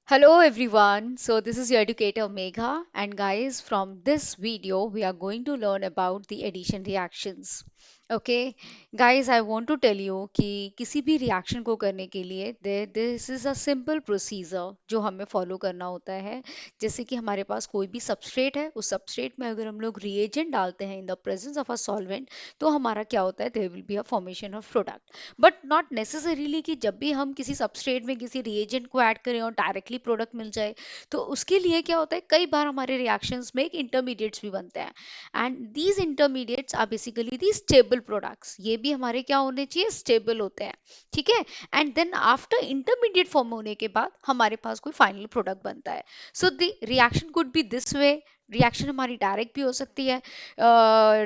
Hello everyone. So this is your educator Megha, and guys, from this video we are going to learn about the addition reactions. Okay, guys, I want to tell you कि किसी भी reaction को करने के लिए this is a simple procedure जो हमें follow करना होता है। जैसे कि हमारे पास कोई भी सबस्ट्रेट है, उस सबस्ट्रेट में अगर हम लोग रिएजेंट डालते हैं in the presence of a solvent, तो हमारा क्या होता है, there will be a formation of product. But not necessarily कि जब भी हम किसी सबस्ट्रेट में किसी रिएजेंट को ऐड करें और डायरेक्टली प्रोडक्ट मिल जाए। तो उसके लिए क्या होता है, कई बार हमारे रिएक्शंस में एक इंटरमीडिएट्स भी बनते हैं, and these intermediates are basically the stable products. ये भी हमारे क्या होने चाहिए, स्टेबल होते हैं। ठीक है। And then after intermediate form होने के बाद हमारे पास कोई फाइनल प्रोडक्ट बनता है। So the reaction could be this way. Reaction हमारी डायरेक्ट भी हो सकती है,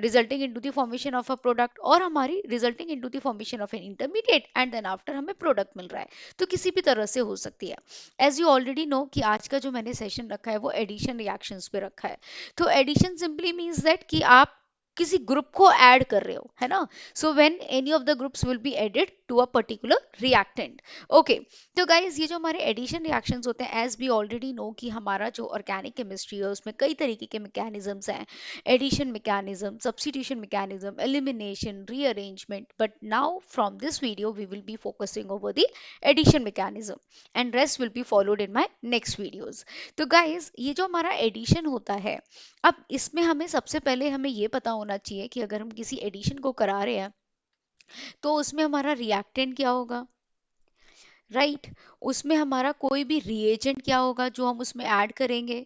resulting into the formation of a product, और हमारी resulting into the formation of an intermediate, and then after हमें प्रोडक्ट मिल रहा है। तो किसी भी तरह से हो सकती है। एज यू ऑलरेडी नो कि आज का जो मैंने सेशन रखा है वो एडिशन रिएक्शंस पे रखा है। तो एडिशन सिंपली मींस दैट कि आप किसी ग्रुप को ऐड कर रहे हो, है ना। So when any of the groups will be added to a particular reactant. Okay. तो गाइज, ये जो हमारे एडिशन रिएक्शंस होते हैं, एज वी ऑलरेडी नो कि हमारा जो ऑर्गेनिक केमिस्ट्री है उसमें कई तरीके के मैकेनिज्म्स हैं। Addition mechanism, substitution mechanism, elimination, rearrangement, but now from this video we will be focusing over the addition mechanism, and rest will be followed in my next videos. तो guys, ये जो हमारा एडिशन होता है, अब इसमें हमें सबसे पहले हमें ये पता होना चाहिए कि अगर हम किसी एडिशन को करा रहे हैं तो उसमें हमारा रिएक्टेंट क्या होगा, राइट उसमें हमारा कोई भी रिएजेंट क्या होगा जो हम उसमें ऐड करेंगे,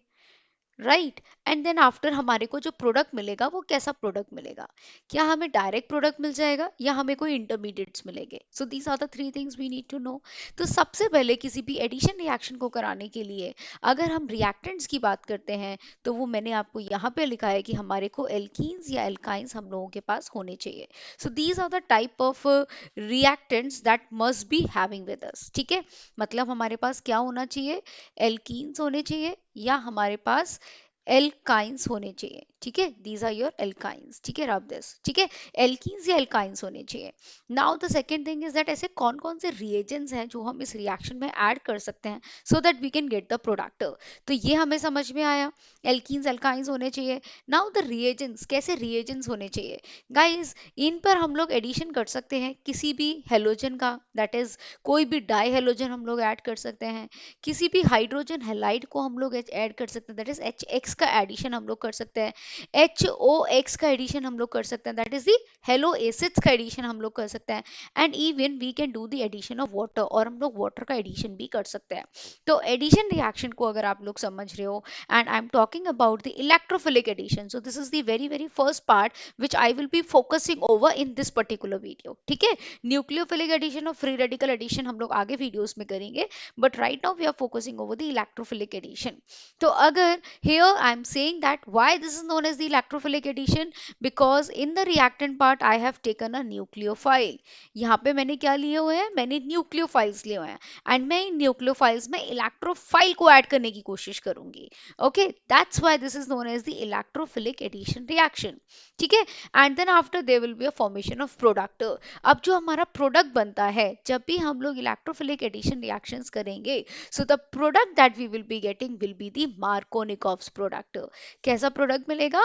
राइट। एंड देन आफ्टर हमारे को जो प्रोडक्ट मिलेगा वो कैसा प्रोडक्ट मिलेगा, क्या हमें डायरेक्ट प्रोडक्ट मिल जाएगा या हमें कोई इंटरमीडिएट्स मिलेंगे। So these are the three things we need to know. तो सबसे पहले किसी भी एडिशन रिएक्शन को कराने के लिए अगर हम रिएक्टेंट्स की बात करते हैं, तो वो मैंने आपको यहाँ पे लिखा है कि हमारे को एल्कीन्स या एल्काइंस हम लोगों के पास होने चाहिए। So these are the type of reactants that must be having with us. ठीक है। मतलब हमारे पास क्या होना चाहिए, एल्कीन्स होने चाहिए या हमारे पास एल्काइंस होने चाहिए। ठीक है, दीज आर योर एल्काइंस। ठीक है, रब दिस। ठीक है, एल्कीन्स या एल्काइंस होने चाहिए। Now the second thing is that ऐसे कौन कौन से रिएजेंट्स हैं जो हम इस रिएक्शन में ऐड कर सकते हैं so that we can get the product. तो ये हमें समझ में आया, एल्कीन्स एल्काइंस होने चाहिए। नाउ द रिएजेंट्स, कैसे रिएजेंट्स होने चाहिए गाइस, इन पर हम लोग एडिशन कर सकते हैं किसी भी हेलोजन का, दैट इज कोई भी डाई हेलोजन हम लोग ऐड कर सकते हैं, किसी भी हाइड्रोजन हैलाइड को हम लोग ऐड कर सकते हैं, दैट इज एच एक्स का एडिशन हम लोग कर सकते हैं, एच ओ एक्स का एडिशन हम लोग कर सकते हैं, that is the halo acids का एडिशन हम लोग कर सकते हैं, and even we can do the addition of water, और हम लोग वाटर का एडिशन भी कर सकते हैं। तो एडिशन रिएक्शन को अगर आप लोग समझ रहे हो, and I am talking about the electrophilic addition, so this is the very very first part which I will be focusing over in this particular video. ठीक है। न्यूक्लियोफिलिक एडिशन और फ्री रेडिकल एडिशन हम लोग आगे videos में करेंगे, but right now we are focusing over the electrophilic addition. So agar here I am saying that why this is known as the electrophilic addition, because in the reactant part I have taken a nucleophile. यहाँ पे मैंने क्या लिए हुए हैं, मैंने nucleophiles लिए हुए हैं, एंड मैं इन न्यूक्लियोफाइल्स में इलेक्ट्रोफाइल को ऐड करने की कोशिश करूंगी। Okay, that's why this is known as the electrophilic addition reaction. ठीक है। And then after there will be a formation of product. अब जो हमारा प्रोडक्ट बनता है जब भी हम लोग इलेक्ट्रोफिलिक एडिशन रिएक्शंस करेंगे, so the product that we will be getting will be the Markovnikov's product. कैसा प्रोडक्ट मिलेगा,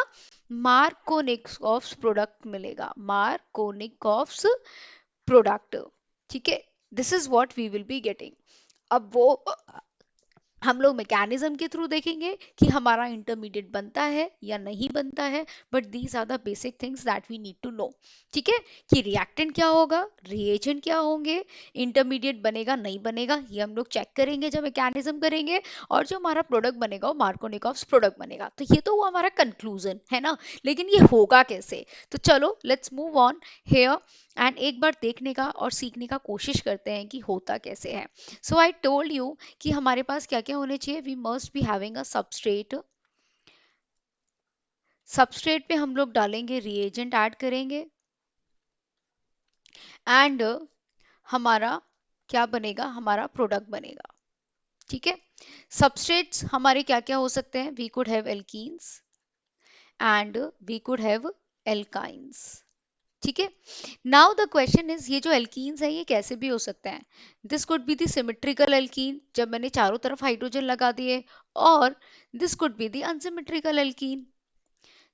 मार्कोनिकॉव्स प्रोडक्ट मिलेगा, मार्कोनिकॉव्स प्रोडक्ट। ठीक है, this is what we will be getting. अब वो हम लोग मैकेनिज्म के थ्रू देखेंगे कि हमारा इंटरमीडिएट बनता है या नहीं बनता है, but these are the basic things that we need to know. ठीक है, कि रिएक्टेंट क्या होगा, रिएजेंट क्या होंगे, इंटरमीडिएट बनेगा नहीं बनेगा, ये हम लोग चेक करेंगे जब मैकेनिज्म करेंगे, और जो हमारा प्रोडक्ट बनेगा वो मार्कोनिकॉव्स प्रोडक्ट बनेगा। तो ये तो वो हमारा कंक्लूजन है ना, लेकिन ये होगा कैसे। तो चलो let's move on here, and एक बार देखने का और सीखने का कोशिश करते हैं कि होता कैसे है। सो आई टोल्ड यू कि हमारे पास क्या क्या होने चाहिए, we must be having a substrate. Substrate पे हम लोग डालेंगे रिएजेंट ऐड करेंगे, एंड हमारा क्या बनेगा, हमारा प्रोडक्ट बनेगा। ठीक है। सबस्ट्रेट्स हमारे क्या क्या हो सकते हैं, we could have alkenes and we could have alkynes. ठीक है। नाउ द क्वेश्चन इज, ये जो एल्कीन्स है ये कैसे भी हो सकते हैं? This could be the symmetrical alkene, जब मैंने चारों तरफ हाइड्रोजन लगा दिए, और this could be the unsymmetrical alkene,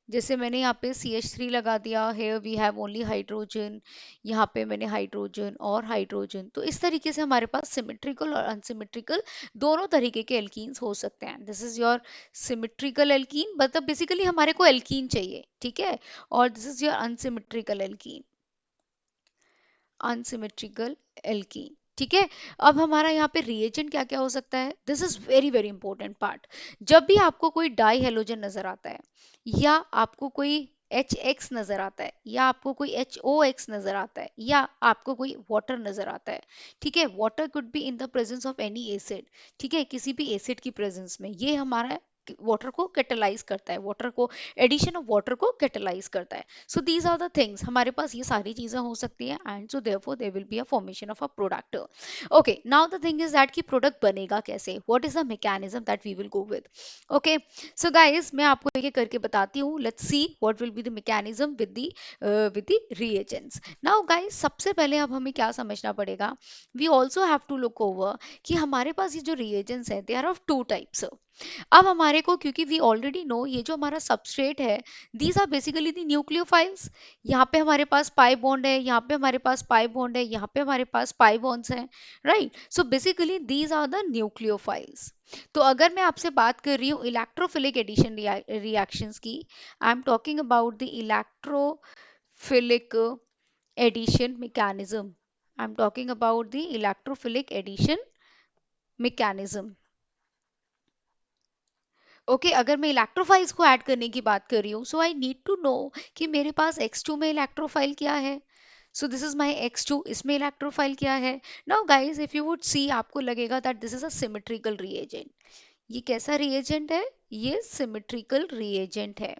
जैसे मैंने यहाँ पे CH3 लगा दिया, here we have only hydrogen, यहाँ पे मैंने हाइड्रोजन और हाइड्रोजन। तो इस तरीके से हमारे पास सिमेट्रिकल और अनसिमेट्रिकल दोनों तरीके के एल्कीन्स हो सकते हैं। This is your symmetrical alkene, मतलब बेसिकली हमारे को एल्कीन चाहिए, ठीक है। और this is your unsymmetrical alkene, unsymmetrical alkene, ठीक है। अब हमारा यहाँ पे रिएजेंट क्या क्या हो सकता है, this is very very important part. जब भी आपको कोई डाई हेलोजन नजर आता है, या आपको कोई HX नजर आता है, या आपको कोई HOX नजर आता है, या आपको कोई वाटर नजर आता है, ठीक है, water could be in the presence of any acid, ठीक है, किसी भी एसिड की प्रेजेंस में, ये हमारा वाटर को कैटेलाइज करता है, वाटर को, एडिशन ऑफ वाटर को कैटेलाइज करता है। So these are the things, हमारे पास ये सारी चीजें हो सकती हैं, and so therefore there will be a formation of a product. Okay, now the thing is that कि प्रोडक्ट बनेगा कैसे, what is the mechanism that we will go with. Okay, so guys मैं आपको एक एक करके बताती हूँ, let's see what will be the mechanism with the reagents. Now guys, सबसे पहले अब हमें क्या समझना पड़ेगा, we also have to look over कि हमारे पास ये जो रिएजेंट्स हैं they are of two types. अब हमारे को, क्योंकि वी ऑलरेडी नो ये जो हमारा सबस्ट्रेट है, these are basically the nucleophiles. यहाँ पे हमारे पास पाई बॉन्ड है, यहाँ पे हमारे पास पाई बॉन्ड है, यहाँ पे हमारे पास पाई बॉन्ड्स हैं, right. So basically these are the nucleophiles. तो अगर मैं आपसे बात कर रही हूँ इलेक्ट्रोफिलिक एडिशन रिएक्शंस की, I am talking about the electrophilic addition mechanism, I am talking about the electrophilic addition mechanism. Okay, अगर मैं इलेक्ट्रोफाइल्स को ऐड करने की बात कर रही हूँ, सो आई नीड टू नो कि मेरे पास X2 में इलेक्ट्रोफाइल क्या है। सो दिस इज माई X2, इसमें इलेक्ट्रोफाइल क्या है। Now guys if you would see, आपको लगेगा that this is a symmetrical reagent. ये कैसा रिएजेंट है, ये सिमेट्रिकल रिएजेंट है।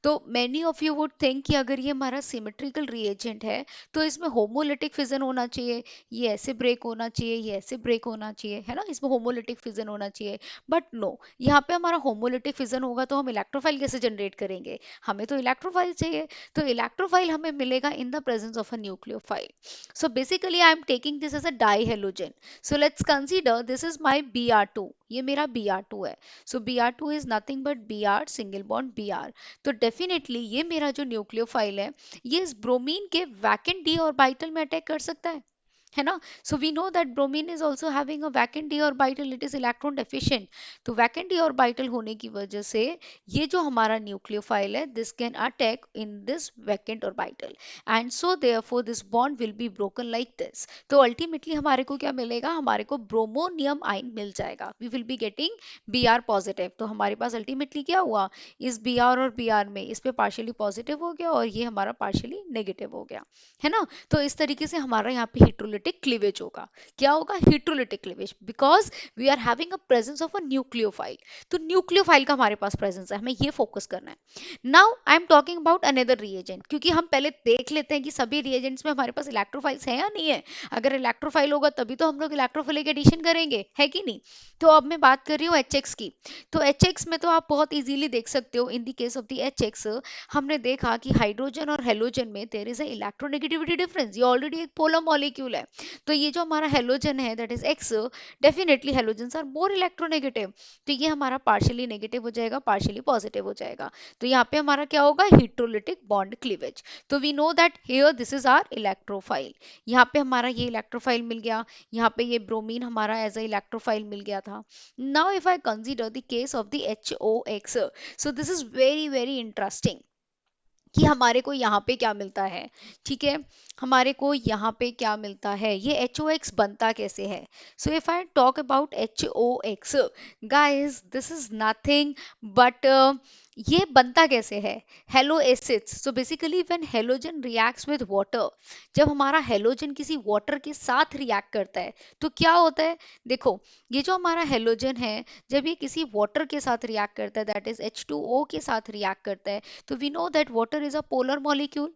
तो many of you would think कि अगर ये हमारा सिमेट्रिकल रिएजेंट है, तो इसमें होमोलिटिक फिजन होना चाहिए, ये ऐसे ब्रेक होना चाहिए, ये ऐसे ब्रेक होना चाहिए, है ना, इसमें होमोलिटिक फिजन होना चाहिए। बट नो, यहाँ पे हमारा होमोलिटिक फिजन होगा तो हम इलेक्ट्रोफाइल कैसे जनरेट करेंगे, हमें तो इलेक्ट्रोफाइल चाहिए। तो इलेक्ट्रोफाइल हमें मिलेगा in the presence of a nucleophile. So basically I am taking this as a dihalogen. So let's consider this is my Br2, ये मेरा Br2 है। So Br2 is nothing but Br single bond Br। तो definitely ये मेरा जो nucleophile है, ये इस ब्रोमीन के वैकेंट डी ऑर्बिटल में अटैक कर सकता है ना। So we know that bromine is also having a vacant d orbital, it is electron deficient. तो वैकेंट डी ऑर्बिटल होने की वजह से ये जो हमारा न्यूक्लियोफाइल है, this can attack in this vacant orbital, and so therefore this bond will be broken like this. तो अल्टीमेटली हमारे को क्या मिलेगा, हमारे को ब्रोमोनियम आयन मिल जाएगा, we will be getting Br positive. तो हमारे पास अल्टीमेटली क्या हुआ, इस Br और Br में इस पे पार्शियली पॉजिटिव हो गया, और ये हमारा पार्शियली नेगेटिव हो गया, है ना। तो इस तरीके से हमारा यहाँ पे हिट्रोलिटिक क्लीवेज होगा। क्या होगा, heterolytic cleavage, because we are having a presence of a nucleophile. तो न्यूक्लियोफाइल का हमारे पास प्रेजेंस है, हमें ये फोकस करना है। Now I am talking about another reagent, क्योंकि हम पहले देख लेते हैं कि सभी रिएजेंट्स में हमारे पास इलेक्ट्रोफाइल्स है या नहीं है। अगर इलेक्ट्रोफाइल होगा तभी तो हम लोग इलेक्ट्रोफिलिक एडिशन करेंगे, है कि नहीं। तो अब मैं बात कर रही हूँ HX की। तो HX में तो आप बहुत इजीली देख सकते हो, in the case of the HX हमने देखा कि हाइड्रोजन और हेलोजन में there is a electronegativity difference, ये ऑलरेडी एक पोलर मॉलिक्यूल है। तो ये जो हमारा हेलोजन है that is X, definitely halogens are more electronegative. तो ये हमारा पार्शियली नेगेटिव हो जाएगा, पार्शियली पॉजिटिव हो जाएगा। तो यहाँ पे हमारा क्या होगा, हिट्रोलिटिक बॉन्ड क्लीवेज। तो we know that here this is our electrophile, यहाँ पे हमारा ये इलेक्ट्रोफाइल मिल गया, यहाँ पे ये ब्रोमीन हमारा एज अ इलेक्ट्रोफाइल मिल गया था। Now if I consider the case of the HOX, so this is very very interesting कि हमारे को यहाँ पे क्या मिलता है, ठीक है, हमारे को यहाँ पे क्या मिलता है, ये HOX बनता कैसे है। So if I talk about HOX, guys this is nothing but, ये बनता कैसे है, hello acids. So basically when halogen reacts with water, जब हमारा हेलोजन किसी वाटर के साथ रिएक्ट करता है तो क्या होता है, देखो, ये जो हमारा हेलोजन है, जब ये किसी वाटर के साथ रिएक्ट करता है, दैट इज H2O के साथ रिएक्ट करता है, तो we know that water is a polar molecule,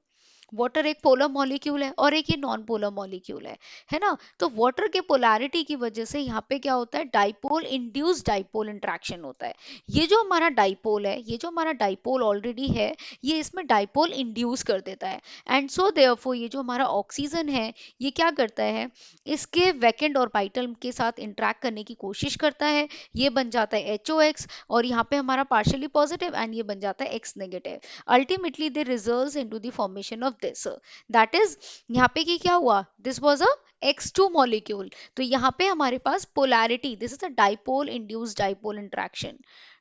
water एक पोलर मॉलिक्यूल है और एक ये नॉन पोलर मॉलिक्यूल है ना। तो वाटर के पोलैरिटी की वजह से यहाँ पे क्या होता है, डाइपोल इंड्यूस्ड डाइपोल इंट्रैक्शन होता है। ये जो हमारा डाइपोल है, ये जो हमारा डाइपोल ऑलरेडी है, ये इसमें डाइपोल इंड्यूस कर देता है। एंड सो देयरफॉर ये जो हमारा ऑक्सीजन है, ये क्या करता है, इसके वैकेंट ऑर्बिटल के साथ इंटरेक्ट करने की कोशिश करता है। ये बन जाता है HOX, और यहाँ पे हमारा पार्शियली पॉजिटिव एंड ये बन जाता है X negative. Ultimately they results into the formation of this, that is, यहाँ पे की क्या हुआ, this was a X2 molecule. तो यहाँ पे हमारे पास polarity, this is a dipole induced dipole interaction,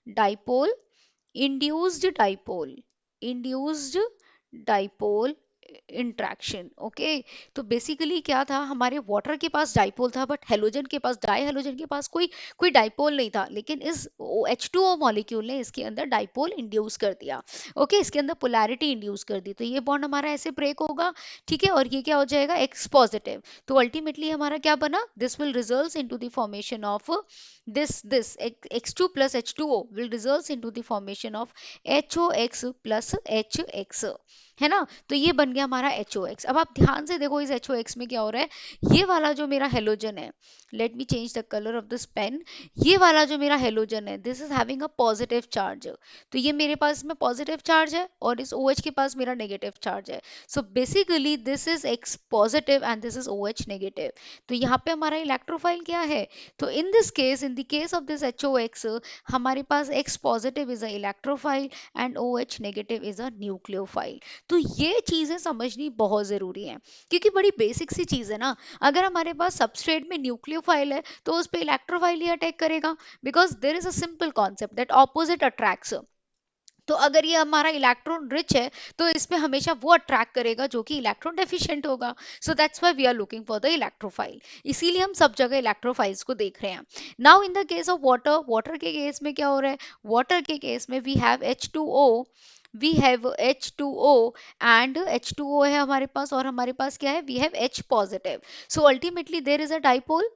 dipole induced dipole, induced dipole interaction. Okay, तो बेसिकली क्या था, हमारे वाटर के पास डाइपोल था, बट हेलोजन के पास, डाई हेलोजन के पास कोई कोई डाइपोल नहीं था, लेकिन इस H2O मॉलिक्यूल ने इसके अंदर डाइपोल इंड्यूस कर दिया। ओके, इसके अंदर पोलैरिटी इंड्यूस कर दी, तो ये बॉन्ड हमारा ऐसे ब्रेक होगा, ठीक है, और ये क्या हो जाएगा, एक्स पॉजिटिव। तो अल्टीमेटली हमारा क्या बना, this will result into the formation of this X2 plus H2O will result into the formation of HOX plus HX, है ना। तो ये बन गया हमारा HOX। अब आप ध्यान से देखो इस HOX में क्या हो रहा है, ये वाला जो मेरा हेलोजन है, let me change the colour of this pen, ये वाला जो मेरा हेलोजन है, this is having a positive charge. तो ये मेरे पास में पॉजिटिव चार्ज है और इस OH के पास मेरा नेगेटिव चार्ज है। So basically this is X positive and this is OH negative. तो यहाँ पे हमारा इलेक्ट्रोफाइल क्या है, तो इन this case, in the case of this HOX, हमारे पास X positive is a electrophile and OH negative is a nucleophile. तो ये चीजें समझनी बहुत जरूरी है, क्योंकि बड़ी बेसिक सी चीज है ना। अगर हमारे पास सबस्ट्रेट में न्यूक्लियोफाइल है तो उस पे इलेक्ट्रोफाइल ही अटैक करेगा, because there is a simple concept that opposite attracts. तो अगर ये हमारा इलेक्ट्रॉन रिच है तो इस पे हमेशा वो अट्रैक्ट करेगा जो कि इलेक्ट्रॉन डेफिशिएंट होगा। So that's why we are looking for the electrophile, इसीलिए हम सब जगह इलेक्ट्रोफाइल्स को देख रहे हैं। Now in the case of water, water के केस में क्या हो रहा है, वाटर के केस में we have H2O, we have H2O, and H2O है हमारे पास, और हमारे पास क्या है, we have H positive. So ultimately there is a dipole,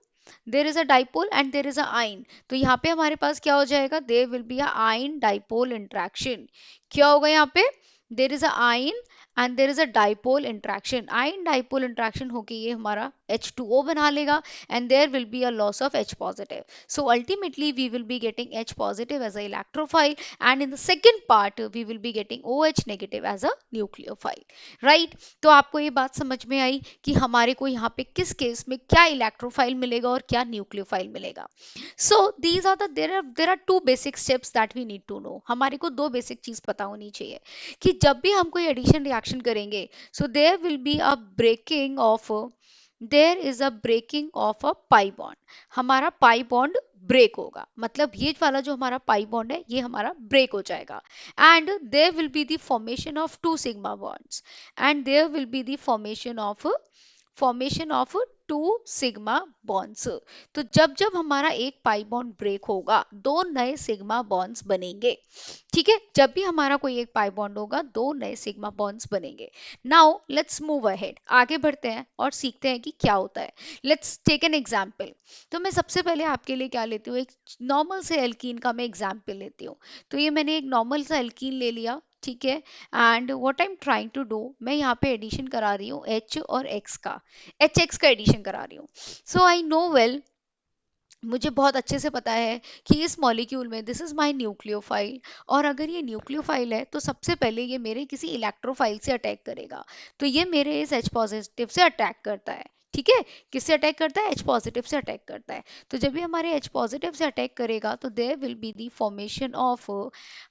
there is a dipole and there is a आइन। तो यहाँ पे हमारे पास क्या हो जाएगा, देर विल बी अ आइन डाइपोल इंट्रैक्शन। क्या होगा यहाँ पे, देर is a ion and there is a dipole interaction. Ion dipole interaction होके ये हमारा H2O बना लेगा and there will be a loss of H positive. So ultimately we will be getting H positive as a electrophile and in the second part we will be getting OH negative as a nucleophile, right. तो आपको ये बात समझ में आई कि हमारे को यहाँ पे किस केस में क्या इलेक्ट्रोफाइल मिलेगा और क्या न्यूक्लियोफाइल मिलेगा। So these are the there are two basic steps that we need to know. हमारे को दो बेसिक चीज पता होनी चाहिए कि जब भी हम कोई एडिशन रिएक्शन करेंगे, so there will be a breaking off, there is a breaking of a pi bond. हमारा पाई बॉन्ड ब्रेक होगा, मतलब ये वाला जो हमारा पाई बॉन्ड है ये हमारा ब्रेक हो जाएगा, and there will be the formation of two sigma bonds, and there will be the formation of two sigma bonds. तो जब जब हमारा एक पाई बॉन्ड ब्रेक होगा, दो नए सिग्मा बॉन्ड्स बनेंगे, ठीक है, जब भी हमारा कोई एक पाई बॉन्ड होगा दो नए सिग्मा बॉन्ड्स बनेंगे। नाउ लेट्स मूव अहेड, आगे बढ़ते हैं और सीखते हैं कि क्या होता है। Let's take an example. तो मैं सबसे पहले आपके लिए क्या लेती हूँ, एक नॉर्मल से एल्कीन का मैं एग्जांपल लेती हूँ। तो ये मैंने एक नॉर्मल सा एल्कीन ले लिया, ठीक है, and what I am trying to do, मैं यहाँ पे एडिशन करा रही हूँ H और X का, HX का एडिशन करा रही हूँ। सो आई नो वेल, मुझे बहुत अच्छे से पता है कि इस मॉलिक्यूल में दिस इज माय न्यूक्लियोफाइल, और अगर ये न्यूक्लियोफाइल है तो सबसे पहले ये मेरे किसी इलेक्ट्रोफाइल से अटैक करेगा। तो ये मेरे इस H पॉजिटिव से अटैक करता है, ठीक है, किससे अटैक करता है, H पॉजिटिव से अटैक करता है। तो जब भी हमारे H पॉजिटिव से अटैक करेगा तो there will be the formation of,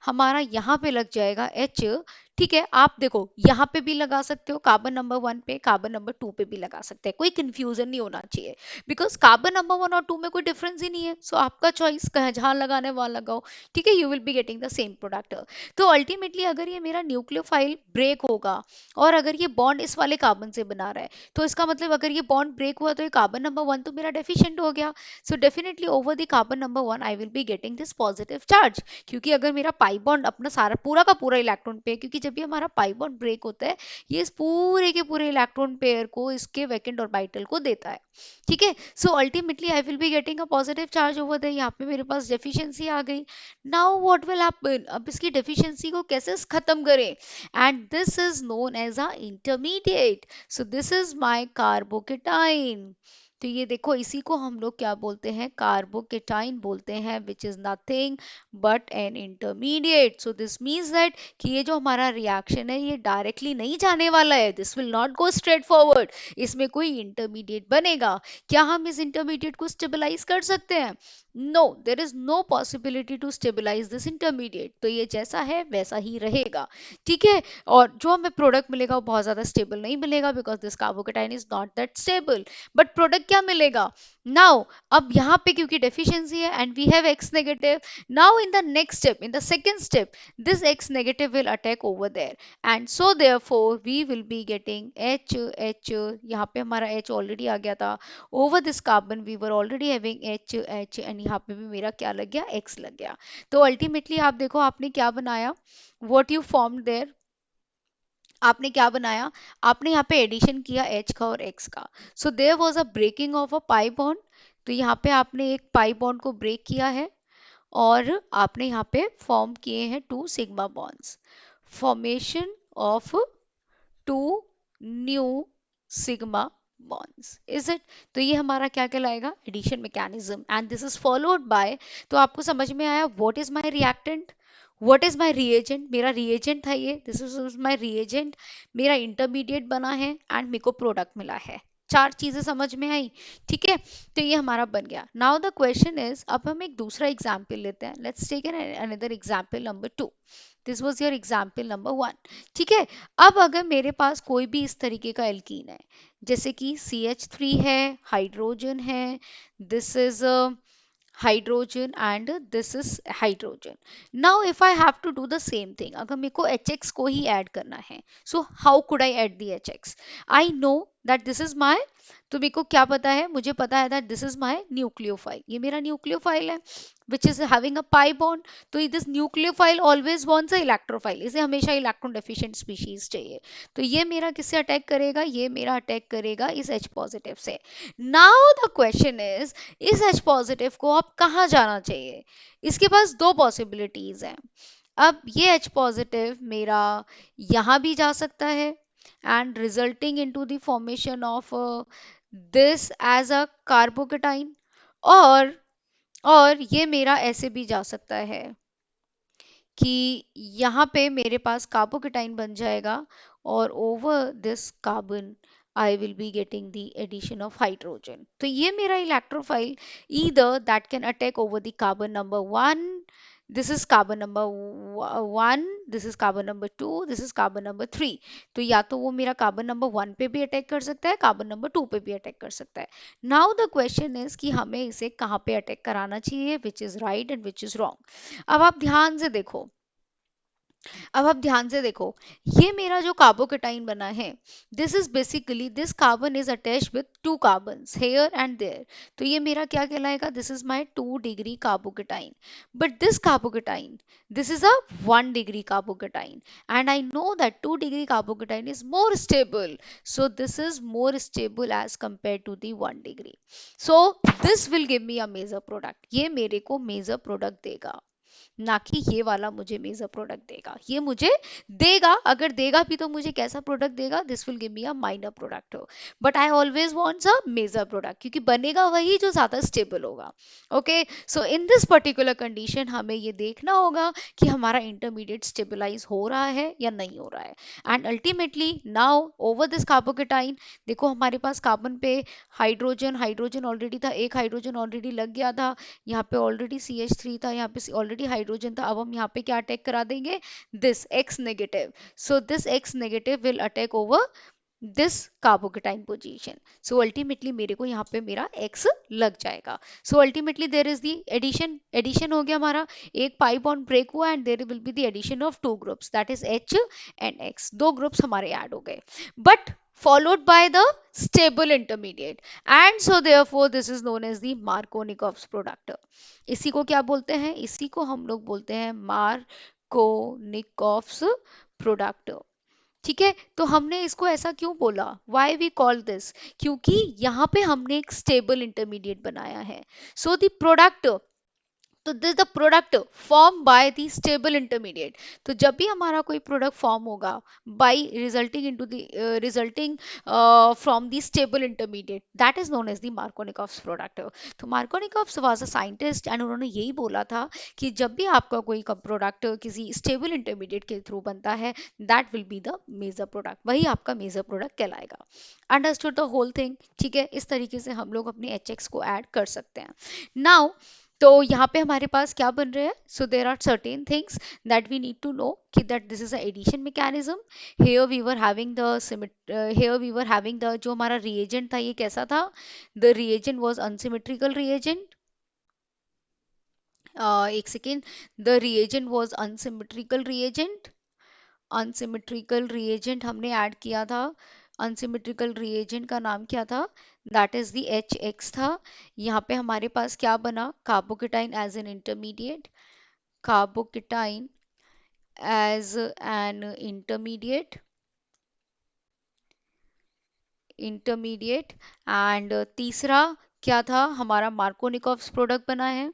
हमारा यहाँ पे लग जाएगा H, ठीक है। आप देखो यहाँ पे भी लगा सकते हो, कार्बन नंबर 1 पे, कार्बन नंबर 2 पे भी लगा सकते हैं, कोई कंफ्यूजन नहीं होना चाहिए, बिकॉज कार्बन नंबर 1 और 2 में कोई डिफरेंस ही नहीं है। सो आपका चॉइस कहाँ, जहां लगाने वहां लगाओ, ठीक है, you will be getting the same product. तो अल्टीमेटली अगर ये मेरा न्यूक्लियोफाइल ब्रेक होगा और अगर ये बॉन्ड इस वाले कार्बन से बना रहा है, तो इसका मतलब अगर ये बॉन्ड ब्रेक हुआ तो ये कार्बन नंबर 1 तो मेरा डेफिशिएंट हो गया। So definitely over the carbon number 1 I will be getting this positive charge, क्योंकि अगर मेरा पाई बॉन्ड अपना सारा पूरा का पूरा इलेक्ट्रॉन पे, क्योंकि जब भी हमारा पाई बॉन्ड ब्रेक होता है ये इस पूरे के पूरे इलेक्ट्रॉन पेयर को इसके वैकेंट ऑर्बिटल को देता है, ठीक है। So ultimately I will be getting a positive charge over there, यहाँ पे मेरे पास डेफिशिएंसी आ गई। नाउ व्हाट विल हैपन, अब इसकी डेफिशिएंसी को कैसे खत्म करें, and this is known as a intermediate. So this is my carbocation. तो ये देखो इसी को हम लोग क्या बोलते हैं, कार्बोकेटाइन बोलते हैं, which is nothing but an intermediate. So this means that कि ये जो हमारा रिएक्शन है ये डायरेक्टली नहीं जाने वाला है, this will not go straight forward, इसमें कोई इंटरमीडिएट बनेगा। क्या हम इस इंटरमीडिएट को स्टेबलाइज कर सकते हैं? No, there is no possibility to stabilise this intermediate, तो ये जैसा है वैसा ही रहेगा, ठीक है। और जो हमें प्रोडक्ट मिलेगा वो बहुत ज्यादा स्टेबल नहीं मिलेगा, because this carbocation is not that stable. But product क्या मिलेगा? नाउ अब यहाँ पे क्योंकि डेफिशिएंसी है and we have X negative, now in the next step, in the second step, this x negative will attack over there, and so therefore we will be getting H, यहाँ पे हमारा H already आ गया था, over this carbon we were already having H and यहाँ पे भी मेरा क्या लग गया, X लग गया। तो अल्टीमेटली आप देखो आपने क्या बनाया, what you formed there, आपने क्या बनाया, आपने यहाँ पे एडिशन किया H का और X का। So there was a breaking of a pi bond, तो यहाँ पे आपने एक पाई बॉन्ड को ब्रेक किया है और आपने यहाँ पे फॉर्म किए हैं two sigma bonds, formation of two new sigma bonds, is it. तो ये हमारा क्या कहलाएगा, addition mechanism, and this is followed by, तो आपको समझ में आया what is my reactant, what is my reagent, मेरा रिएजेंट था ये, दिस इज माय रिएजेंट, मेरा इंटरमीडिएट बना है एंड मेरे को प्रोडक्ट मिला है। चार चीजें समझ में आई, ठीक है। तो ये हमारा बन गया। नाउ द क्वेश्चन इज, अब हम एक दूसरा एग्जाम्पल लेते हैं, let's take an another example number 2। This was your example number 1, ठीक है। अब अगर मेरे पास कोई भी इस तरीके का एल्कीन है, जैसे कि CH3 है, हाइड्रोजन है, this is hydrogen and this is hydrogen. Now if I have to do the same thing, अगर मेरे को HX को ही ऐड करना है, so how could I add the HX? I know that this is my, तो मेरे को क्या पता है, मुझे पता है that this is my nucleophile, ये मेरा nucleophile है which is having a pi bond, तो this nucleophile always wants a electrophile, इसे हमेशा इलेक्ट्रॉन डेफिशिएंट स्पीशीज चाहिए। तो ये मेरा किससे अटैक करेगा, ये मेरा अटैक करेगा इस H पॉजिटिव से। नाउ द क्वेश्चन इज, इस H पॉजिटिव को अब कहाँ जाना चाहिए, इसके पास दो पॉसिबिलिटीज हैं। अब ये H पॉजिटिव मेरा यहाँ भी जा सकता है and resulting into the formation of this as a carbocation, और ये मेरा ऐसे भी जा सकता है कि यहाँ पे मेरे पास कार्बोकेटाइन बन जाएगा और over this carbon I will be getting the addition of hydrogen. तो ये मेरा electrophile either that can attack over the carbon number 1, this is carbon number 1, this is carbon number 2, this is carbon number 3। तो या तो वो मेरा carbon number 1 पे भी अटैक कर सकता है, कार्बन नंबर 2 पे भी अटैक कर सकता है। नाउ द क्वेश्चन इज कि हमें इसे कहाँ पे अटैक कराना चाहिए, which is right and which is wrong. अब आप ध्यान से देखो, अब आप ध्यान से देखो, ये मेरा जो कार्बोकेटाइन बना है, this is basically this carbon is attached with two carbons here and there, तो ये मेरा क्या कहलाएगा, this is my 2 degree carbocation. But this carbocation, this is a 1 degree carbocation, and I know that 2 degree carbocation is more stable, so this is more stable as compare to the 1 degree. So this will give me a major product, ये मेरे को major product देगा, ना कि ये वाला मुझे major product देगा, ये मुझे देगा, अगर देगा भी तो मुझे कैसा प्रोडक्ट देगा, this will give me a minor product. But I always wants a major product, क्योंकि बनेगा वही जो ज्यादा स्टेबल होगा। Okay, so in this particular condition हमें ये देखना होगा कि हमारा इंटरमीडिएट स्टेबलाइज हो रहा है या नहीं हो रहा है। And ultimately now over this carbocation, देखो हमारे पास कार्बन पे हाइड्रोजन, हाइड्रोजन ऑलरेडी था, एक हाइड्रोजन ऑलरेडी लग गया था, यहाँ पे ऑलरेडी CH3 था, यहाँ पे ऑलरेडी हाइड्रोजन था। अब हम यहाँ पे क्या अटैक करा देंगे, this X negative, so this X negative will attack over this carbocation position. So ultimately मेरे को यहाँ पे मेरा X लग जाएगा। So ultimately there is the addition, addition हो गया हमारा, एक पाई बॉन्ड ब्रेक हुआ and there will be the addition of two groups, that is H and X, दो ग्रुप्स हमारे ऐड हो गए, but followed by the stable intermediate, and so therefore this is known as the Markovnikov's product। इसी को क्या बोलते हैं, इसी को हम लोग बोलते हैं Markovnikov's प्रोडक्ट। ठीक है, तो हमने इसको ऐसा क्यों बोला, वाई वी कॉल दिस, क्योंकि यहाँ पे हमने एक स्टेबल इंटरमीडिएट बनाया है। सो द प्रोडक्ट, तो this the product form by the stable intermediate. तो जब भी हमारा कोई प्रोडक्ट फॉर्म होगा by resulting into the resulting from the stable intermediate, that is known as the Markovnikov's product. तो Markovnikov's was a scientist and उन्होंने यही बोला था कि जब भी आपका कोई प्रोडक्ट किसी स्टेबल इंटरमीडिएट के थ्रू बनता है, that will be the major product, वही आपका मेजर प्रोडक्ट कहलाएगा। Understood the whole thing. ठीक है, इस तरीके से हम लोग अपने एच एक्स को ऐड कर सकते हैं। नाउ, तो यहाँ पे हमारे पास क्या बन रहे हैं, so there are certain things that we need to know कि that this is a addition mechanism. Here we were having the here we were having the, जो हमारा रिएजेंट था ये कैसा था, the reagent was unsymmetrical reagent. एक second, the reagent was unsymmetrical reagent, unsymmetrical reagent हमने add किया था। अनसिमेट्रिकल रिएजेंट का नाम क्या था, that is the H X था। यहाँ पे हमारे पास क्या बना, carbocation as an intermediate, carbocation as an intermediate, intermediate. And तीसरा क्या था, हमारा मार्कोनिकॉव्स प्रोडक्ट बना है,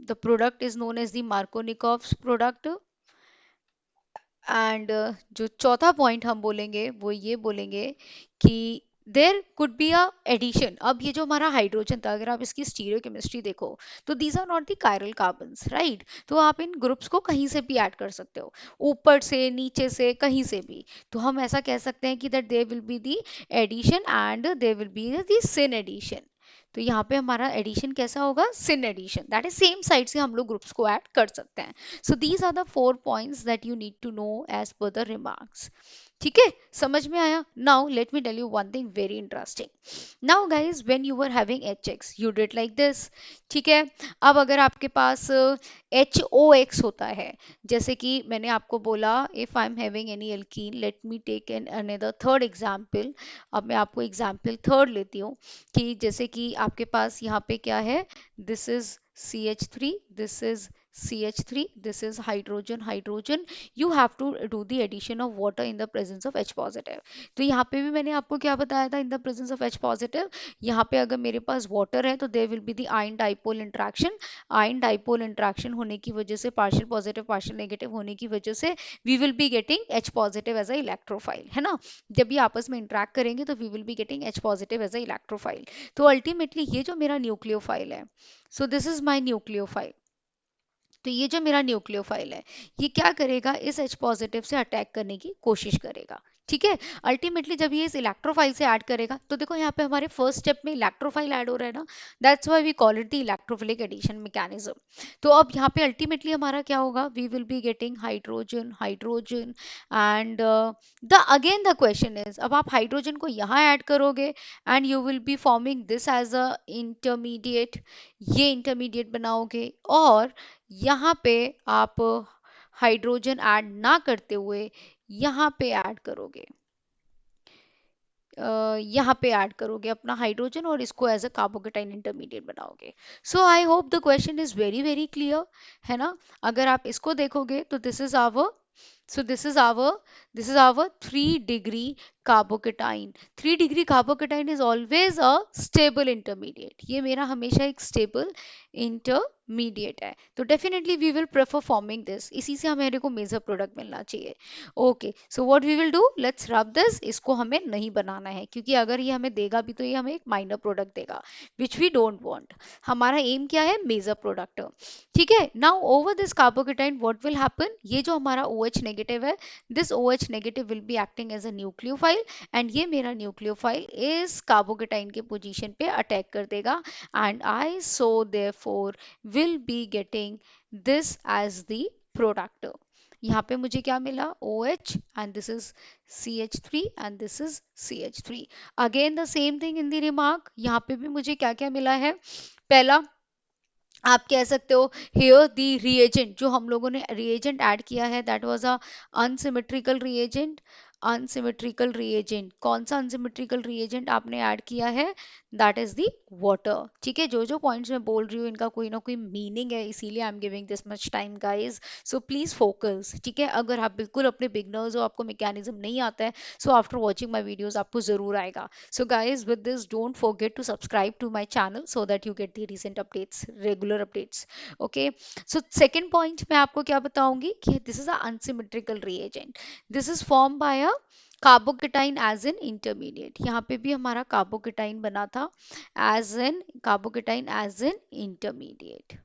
the product is known as the Markovnikov's product. And जो चौथा पॉइंट हम बोलेंगे वो ये बोलेंगे कि there could be a addition. अब ये जो हमारा हाइड्रोजन था, अगर आप इसकी स्टीरियोकेमिस्ट्री देखो, तो these are not the chiral carbons, right. तो आप इन ग्रुप्स को कहीं से भी ऐड कर सकते हो, ऊपर से, नीचे से, कहीं से भी। तो हम ऐसा कह सकते हैं कि that there will be the addition and there will be the syn addition. तो यहाँ पे हमारा एडिशन कैसा होगा, syn addition, that is same side से हम लोग ग्रुप्स को ऐड कर सकते हैं। So these are the 4 points that you need to know as per the remarks. ठीक है, समझ में आया। Now let me tell you one thing very interesting. Now guys, when you were having H X you did like this. ठीक है, अब अगर आपके पास एच ओ एक्स होता है, जैसे कि मैंने आपको बोला, if I am having any alkene, let me take an another third example. अब मैं आपको एग्जाम्पल थर्ड लेती हूँ, कि जैसे कि आपके पास यहाँ पे क्या है, this is CH3, this is CH3, this is hydrogen, hydrogen. You have to do the addition of water in the presence of H positive. तो यहाँ पे भी मैंने आपको क्या बताया था, in the presence of H positive, यहाँ पे अगर मेरे पास water है तो there will be the ion dipole interaction. ion dipole interaction होने की वजह से, partial positive partial negative होने की वजह से, we will be getting H positive as a electrophile, है ना। जब ये आपस में interact करेंगे तो we will be getting H positive as a electrophile. तो ultimately ये जो मेरा न्यूक्लियोफाइल है, सो दिस इज माई न्यूक्लियोफाइल। तो ये जो मेरा न्यूक्लियोफाइल है, ये क्या करेगा, इस H पॉजिटिव से अटैक करने की कोशिश करेगा। ठीक है, अल्टीमेटली जब ये इस इलेक्ट्रोफाइल से ऐड करेगा, तो देखो यहाँ पे हमारे फर्स्ट स्टेप में इलेक्ट्रोफाइल ऐड हो रहा है ना, that's why we call it the electrophilic addition mechanism. तो अब यहाँ पे अल्टीमेटली हमारा क्या होगा, we will be getting hydrogen, hydrogen. And the again the question is, अब आप हाइड्रोजन को यहाँ ऐड करोगे and you will be forming this as a intermediate, ये इंटरमीडिएट बनाओगे, और यहाँ पे आप हाइड्रोजन ऐड ना करते हुए यहाँ पे ऐड करोगे, यहाँ पे ऐड करोगे अपना हाइड्रोजन, और इसको एज अ कार्बोकेटाइन इंटरमीडिएट बनाओगे। So I hope the question is very very clear, है ना। अगर आप इसको देखोगे तो this is our, so this is our 3 degree carbocation. 3 degree carbocation is always a stable intermediate, ये मेरा हमेशा एक स्टेबल इंटरमीडिएट है। तो definitely we will prefer forming this, इसी से हमें को मेजर प्रोडक्ट मिलना चाहिए। Okay, so what we will do, let's rub this. इसको हमें नहीं बनाना है, क्योंकि अगर ये हमें देगा भी तो ये हमें एक माइनर प्रोडक्ट देगा, विच वी डोंट वांट। हमारा एम क्या है, मेजर प्रोडक्ट। ठीक है, now over this carbocation what will happen, ये जो हमारा OH नेगेटिव है, this OH negative will be acting as a nucleophile, and ये मेरा न्यूक्लियोफाइल इस कार्बोकेटाइन के पोजीशन पे अटैक कर देगा, and I so therefore will be getting this as the product. यहाँ पे मुझे क्या मिला, OH, and this is CH3 and this is CH3। Again the same thing in the remark, यहाँ पे भी मुझे क्या क्या मिला है, पहला आप कह सकते हो, हियर द रिएजेंट, जो हम लोगों ने रिएजेंट ऐड किया है, that was a unsymmetrical reagent, unsymmetrical reagent, कौन सा अनसिमेट्रिकल रिएजेंट आपने ऐड किया है? That is the water. ठीक है, जो जो पॉइंट्स मैं बोल रही हूँ इनका कोई ना कोई मीनिंग है, इसीलिए I am giving this much time guys, so please focus. ठीक है, अगर आप बिल्कुल अपने बिगनर्स हो, आपको मैकेनिज्म नहीं आता है, so after watching my videos आपको जरूर आएगा। So guys with this don't forget to subscribe to my channel so that you get the recent updates, regular updates. Okay, so second point मैं आपको क्या बताऊंगी कि this is a unsymmetrical reagent, this is form by a carbocation as an intermediate. यहाँ पे भी हमारा carbocation बना था as an carbocation as an intermediate.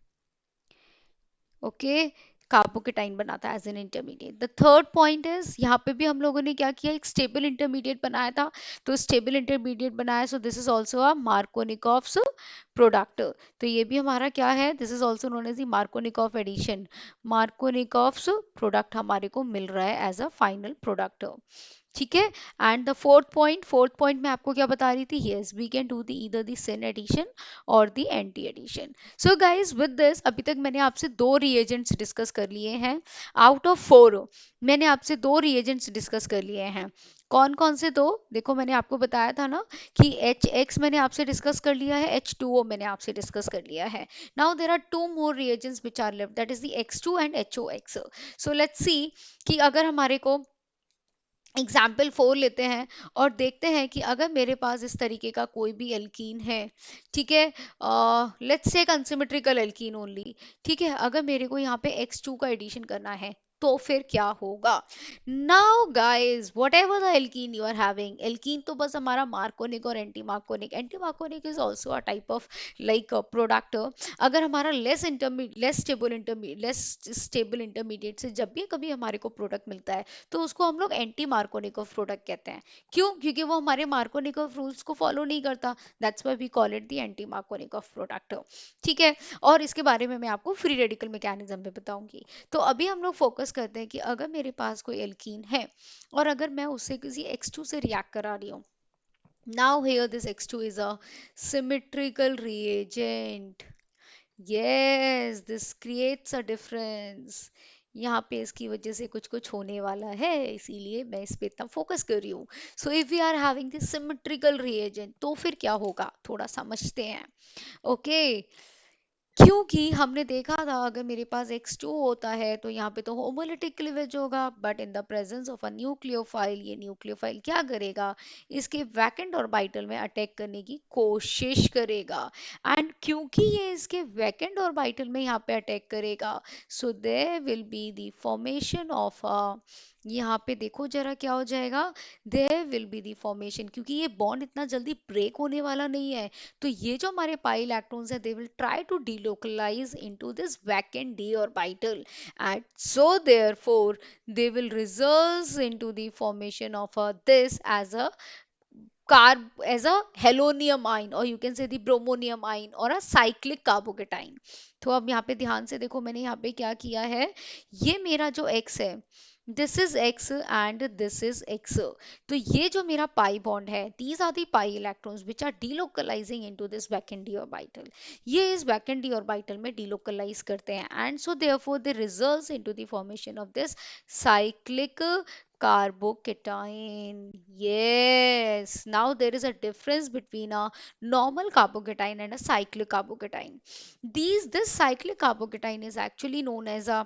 Okay, carbocation बना था as an intermediate. The third point is, यहाँ पे भी हम लोगों ने क्या किया, एक स्टेबल इंटरमीडिएट बनाया था, तो स्टेबल इंटरमीडिएट बनाया, so this is also a Markovnikov's product. तो ये भी हमारा क्या है, this is also known as the Markovnikov addition, Markovnikov's product हमारे को मिल रहा है एज अ फाइनल प्रोडक्ट। ठीक है, एंड द फोर्थ पॉइंट मैं आपको क्या बता रही थी, yes we can do the either the syn addition और the anti addition. So guys with this अभी तक मैंने आपसे दो रिएजेंट्स डिस्कस कर लिए हैं, आउट ऑफ फोर मैंने आपसे दो रिएजेंट्स डिस्कस कर लिए हैं। कौन कौन से दो, देखो मैंने आपको बताया था ना कि एच एक्स मैंने आपसे डिस्कस कर लिया है, H2O मैंने आपसे डिस्कस कर लिया है। Now there are two more reagents which are left, that is the X2 and HOX। So let's see कि अगर हमारे को एग्जाम्पल 4 लेते हैं और देखते हैं कि अगर मेरे पास इस तरीके का कोई भी एल्कीन है, ठीक है, let's say unsymmetrical alkene only, ठीक है, अगर मेरे को यहाँ पे X2 का एडिशन करना है तो फिर क्या होगा? Now guys whatever the alkene you are having, alkene तो बस हमारा मार्कोनिक और anti Markovnikov, anti Markovnikov is also a type of like product. अगर हमारा लेस स्टेबल इंटरमीडिएट से जब भी कभी हमारे को प्रोडक्ट मिलता है तो उसको हम लोग एंटी मार्कोनिकोव प्रोडक्ट कहते हैं। क्यों? क्योंकि वो हमारे मार्कोनिकोव रूल्स को फॉलो नहीं करता, that's why we call it the anti Markovnikov product. ठीक है, और इसके बारे में मैं आपको फ्री रेडिकल मैकेनिज्म में बताऊंगी। तो अभी हम लोग फोकस करते हैं कि अगर मेरे पास कोई एल्कीन है और अगर मैं उससे किसी X2 से रिएक्ट करा रही हूँ, now here this X2 is a symmetrical reagent, yes this creates a difference, यहाँ पे इसकी वजह से कुछ कुछ होने वाला है, इसीलिए मैं इस पे इतना फोकस कर रही हूँ। So if we are having this symmetrical reagent तो फिर क्या होगा, थोड़ा समझते हैं। ओके, क्योंकि हमने देखा था अगर मेरे पास X2 होता है तो यहाँ पे तो होमोलिटिक क्लीवेज होगा, but in the presence of a nucleophile ये न्यूक्लियोफाइल क्या करेगा, इसके वैकेंट ऑर्बिटल में अटैक करने की कोशिश करेगा। एंड क्योंकि ये इसके वैकेंट ऑर्बिटल में यहाँ पे अटैक करेगा, so there will be the formation of a, यहाँ पे देखो जरा क्या हो जाएगा, there will be the formation, क्योंकि ये बॉन्ड इतना जल्दी ब्रेक होने वाला नहीं है, तो ये जो हमारे पाई इलेक्ट्रॉन्स है they will try to delocalize into this vacant d orbital, and so therefore they will result into the formation of this as a carb, as a helonium ion, or you can say the bromonium ion or a cyclic carbocation। तो अब यहाँ पे ध्यान से देखो मैंने यहाँ पे क्या किया है, ये मेरा जो x है, this is x and this is x, तो ये जो मेरा पाई बॉन्ड है, these are the pi electrons which are delocalising into this vacant d orbital, ये इस वैकेंट डी ऑर्बिटल में डीलोकलाइज करते हैं, and so therefore they results into the formation of this cyclic carbocation. Yes, now there is a difference between a normal carbocation and a cyclic carbocation. This cyclic carbocation is actually known as a,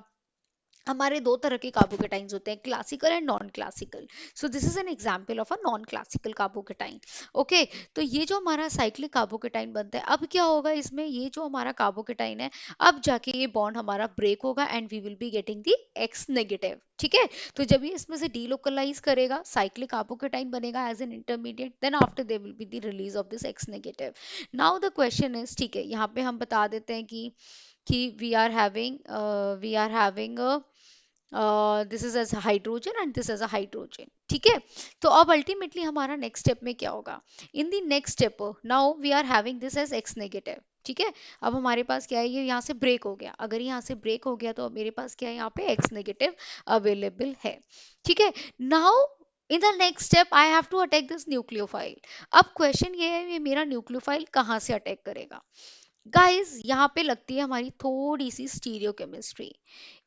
हमारे दो तरह के carbocations होते हैं, classical and non classical. So this is an example of a non classical carbocation. Okay, तो ये जो हमारा साइक्लिक कार्बोकेटाइन बनता है, अब क्या होगा इसमें, ये जो हमारा कार्बोकेटाइन है अब जाके ये बॉन्ड हमारा ब्रेक होगा and we will be getting the X negative. ठीक है, तो जब ये इसमें से डीलोकलाइज करेगा साइक्लिक कार्बोकेटाइन बनेगा as an intermediate, then after they will be the release of this X negative. Now the question is, ठीक है, यहाँ पे हम बता देते हैं कि we are having this is as hydrogen and this as a hydrogen. ठीक है, तो अब अल्टीमेटली हमारा नेक्स्ट स्टेप में क्या होगा, in the next step now we are having this as X negative. ठीक है, अब हमारे पास क्या है, ये यहाँ से ब्रेक हो गया, अगर यहाँ से ब्रेक हो गया तो अब मेरे पास क्या है, यहाँ पे एक्स नेगेटिव अवेलेबल है। ठीक है, now in the next step I have to attack this nucleophile. अब क्वेश्चन ये है, ये मेरा न्यूक्लियोफाइल कहाँ से अटैक करेगा? गाइस यहाँ पे लगती है हमारी थोड़ी सी स्टीरियो केमिस्ट्री,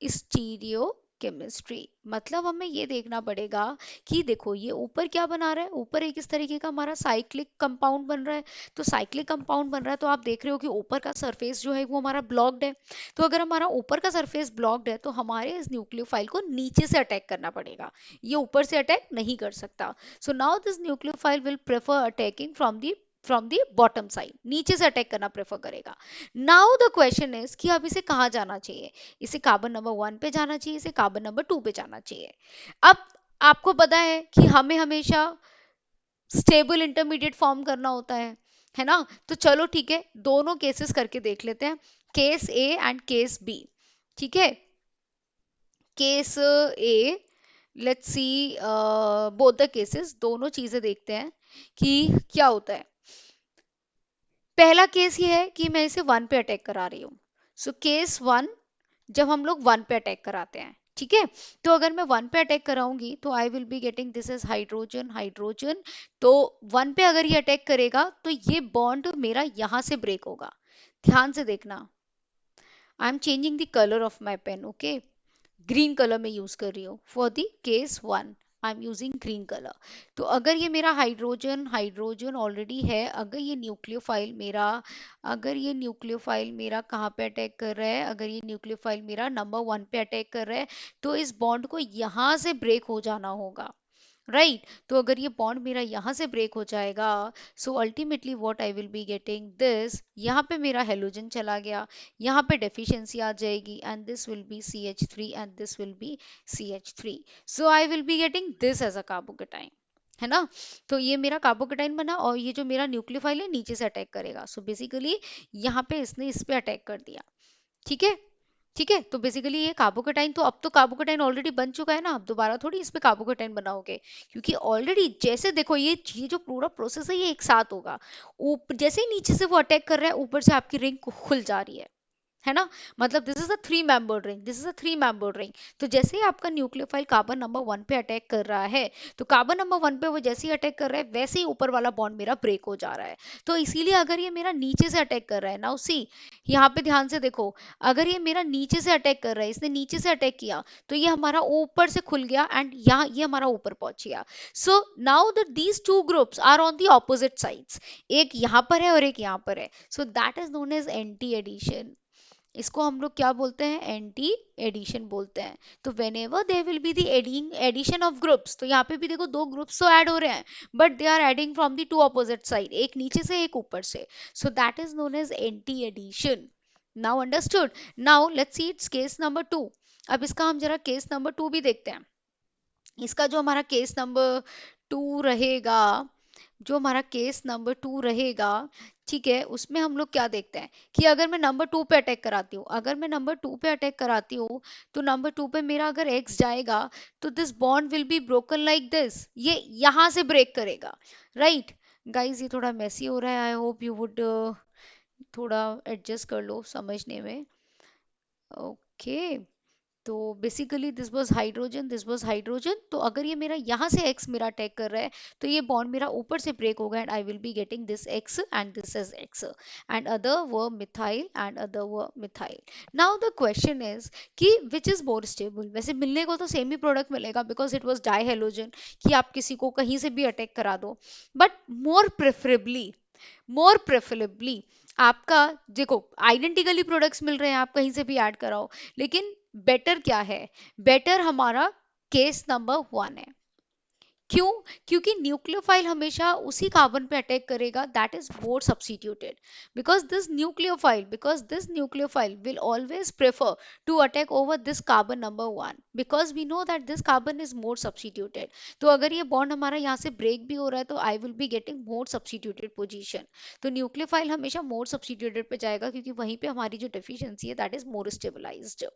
स्टीरियो केमिस्ट्री। मतलब हमें ये देखना पड़ेगा कि देखो ये ऊपर क्या बना रहा है, ऊपर एक इस तरीके का हमारा साइक्लिक कंपाउंड बन रहा है। तो साइक्लिक कंपाउंड बन रहा है तो आप देख रहे हो कि ऊपर का सरफेस जो है वो हमारा ब्लॉक्ड है। तो अगर हमारा ऊपर का सरफेस ब्लॉक्ड है तो हमारे इस न्यूक्लियोफाइल को नीचे से अटैक करना पड़ेगा, ये ऊपर से अटैक नहीं कर सकता। सो now this nucleophile will prefer attacking from the bottom side, नीचे से अटैक करना प्रेफर करेगा। नाउ द क्वेश्चन इज कि अब इसे कहाँ जाना चाहिए, इसे कार्बन नंबर 1 पे जाना चाहिए, इसे कार्बन नंबर 2 पे जाना चाहिए। अब आपको पता है कि हमें हमेशा स्टेबल इंटरमीडिएट फॉर्म करना होता है ना। तो चलो ठीक है, दोनों केसेस करके देख लेते हैं, case A and case B. ठीक है, case A, let's see both the cases, दोनों चीजें देखते हैं कि क्या होता है। पहला केस ये है कि मैं इसे 1 पे अटैक करा रही हूँ। सो केस 1, जब हम लोग 1 पे अटैक कराते हैं, ठीक है। तो अगर मैं 1 पे अटैक कराऊंगी तो आई will be getting this is hydrogen hydrogen. तो 1 पे अगर ये अटैक करेगा तो ये बॉन्ड मेरा यहां से ब्रेक होगा। ध्यान से देखना, I am changing the colour of my pen, okay. Green colour में यूज कर रही हूँ for the case 1, I am using green colour. तो अगर ये मेरा हाइड्रोजन हाइड्रोजन ऑलरेडी है, अगर ये न्यूक्लियोफाइल मेरा कहाँ पे अटैक कर रहा है, अगर ये न्यूक्लियोफाइल मेरा नंबर 1 पे अटैक कर रहा है, तो इस बॉन्ड को यहाँ से ब्रेक हो जाना होगा, राइट तो अगर ये बॉन्ड मेरा यहाँ से ब्रेक हो जाएगा, so ultimately what I will be getting this, यहाँ पे मेरा हेलोजन चला गया, यहाँ पे डेफिशिएंसी आ जाएगी and this will be CH3 and this will be CH3। So I will be getting this as a carbocation, है ना। तो ये मेरा कार्बोकेटाइन बना और ये जो मेरा न्यूक्लियोफाइल है नीचे से अटैक करेगा। सो बेसिकली यहाँ पे इसने इस पे अटैक कर दिया, ठीक है। ठीक है, तो बेसिकली ये कार्बोकेटाइन, तो अब तो कार्बोकेटाइन ऑलरेडी बन चुका है ना, अब दोबारा थोड़ी इस पे कार्बोकेटाइन बनाओगे, क्योंकि ऑलरेडी जैसे देखो ये जो पूरा प्रोसेस है ये एक साथ होगा। ऊपर जैसे ही नीचे से वो अटैक कर रहा है, ऊपर से आपकी रिंग खुल जा रही है ना। मतलब this is a three membered ring, this is a three membered ring. तो जैसे ही आपका न्यूक्लियोफाइल कार्बन नंबर 1 पे अटैक कर रहा है, तो कार्बन नंबर 1 पे वो जैसे ही अटैक कर रहा है वैसे ही ऊपर वाला बॉन्ड मेरा ब्रेक हो जा रहा है। तो इसीलिए अगर ये मेरा नीचे से अटैक कर रहा है, नाउ सी यहाँ पे ध्यान से देखो, अगर ये मेरा नीचे से अटैक कर रहा है, इसने नीचे से अटैक किया, तो ये हमारा ऊपर से खुल गया एंड यहाँ ये हमारा ऊपर पहुंच गया। So now that these two groups are on the opposite sides, एक यहाँ पर है और एक यहाँ पर है, so that is known as anti addition. इसको हम लोग क्या बोलते हैं, एंटी एडिशन बोलते हैं। तो whenever there will be the addition of groups, तो यहाँ पे भी देखो दो ग्रुप्स तो ऐड हो रहे हैं, but they are adding from the two opposite side, एक नीचे से एक ऊपर से। So that is known as anti addition. Now understood. Now let's see it's case number 2। अब इसका हम जरा केस नंबर 2 भी देखते हैं। इसका जो हमारा केस नंबर 2 रहेगा, जो हमारा केस नंबर 2 रहेगा, ठीक है, उसमें हम लोग क्या देखते हैं कि अगर मैं नंबर 2 पे अटैक कराती हूँ, अगर मैं नंबर 2 पे अटैक कराती हूँ, तो नंबर 2 पे मेरा अगर एक्स जाएगा, तो this bond will be broken like this, ये यहाँ से ब्रेक करेगा, राइट। गाइस ये थोड़ा मेसी हो रहा है, आई होप यू वुड थोड़ा एडजस्ट कर लो समझने में, ओके। तो basically this was hydrogen, this was hydrogen. तो अगर ये मेरा यहाँ से x मेरा अटैक कर रहा है, तो ये बॉन्ड मेरा ऊपर से ब्रेक होगा and I will be getting this x and this is x and other were methyl and other were methyl. Now the question is कि विच इज मोर स्टेबल। वैसे मिलने को तो सेम ही प्रोडक्ट मिलेगा because it was die halogen, कि आप किसी को कहीं से भी अटैक करा दो, बट मोर प्रेफरेबली आपका, देखो आइडेंटिकली प्रोडक्ट्स मिल रहे हैं, आप कहीं से भी ऐड कराओ, लेकिन बेटर क्या है, बेटर हमारा केस नंबर 1 है। क्यों? क्योंकि न्यूक्लियोफाइल हमेशा उसी कार्बन पे अटैक करेगा that is more substituted, because this nucleophile will always prefer to attack over this carbon number 1 because we know that this carbon is more substituted. तो अगर ये बॉन्ड हमारा यहाँ से ब्रेक भी हो रहा है, तो आई will be getting more substituted position. तो न्यूक्लियोफाइल हमेशा मोर सब्स्टिट्यूटेड पे जाएगा, क्योंकि वहीं पे हमारी जो डेफिशिएंसी है that is more stabilized.